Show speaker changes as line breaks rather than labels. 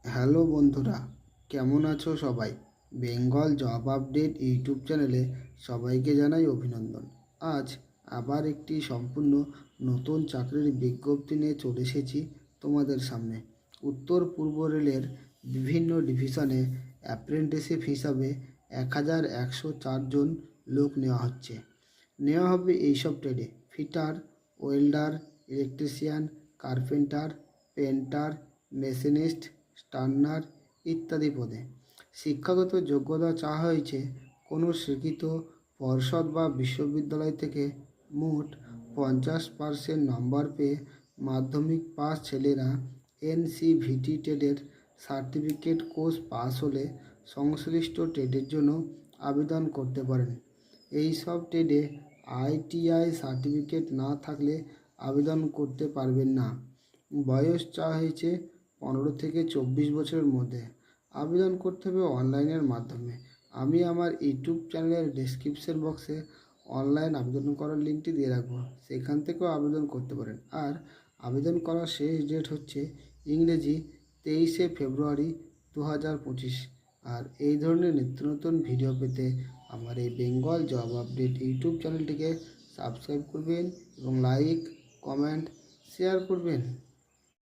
Hello বন্ধুরা, কেমন আছো সবাই? বেঙ্গল জব আপডেট ইউটিউব চ্যানেলে সবাইকে জানাই অভিনন্দন। আজ আবার একটি সম্পূর্ণ নতুন চাকরির বিজ্ঞপ্তি নিয়ে চলে এসেছি তোমাদের সামনে। উত্তর পূর্ব রেলের বিভিন্ন ডিভিশনে অ্যাপ্রেন্টিসশিপ হিসাবে 1104 জন লোক নেওয়া হচ্ছে। নেওয়া হবে এইসব ট্রেডে: fitter, welder, electrician, carpenter, painter, machinist, turner ইত্যাদি পদে। শিক্ষাগত যোগ্যতা চাওয়া হয়েছে কোনো স্বীকৃত পর্ষদ বা বিশ্ববিদ্যালয় থেকে মোট 50% নম্বর পেয়ে মাধ্যমিক পাস ছেলেরা এনসিভিটি ট্রেডের সার্টিফিকেট কোর্স পাস হলে সংশ্লিষ্ট ট্রেডের জন্য আবেদন করতে পারেন। এই সব ট্রেডে আইটিআই সার্টিফিকেট না থাকলে আবেদন করতে পারবেন না। বয়স চাওয়া হয়েছে 15 থেকে 24 বছরের মধ্যে। আবেদন করতে হবে অনলাইনের মাধ্যমে। আমি আমার ইউটিউব চ্যানেলের ডেসক্রিপশন বক্সে অনলাইন আবেদন করার লিঙ্কটি দিয়ে রাখবো, সেখান থেকেও আবেদন করতে পারেন। আর আবেদন করার শেষ ডেট হচ্ছে ইংরেজি 23শে ফেব্রুয়ারি 2025। আর এই ধরনের নিত্য নতুন ভিডিও পেতে আমার এই বেঙ্গল জব আপডেট ইউটিউব চ্যানেলটিকে সাবস্ক্রাইব করবেন এবং লাইক, কমেন্ট, শেয়ার করবেন।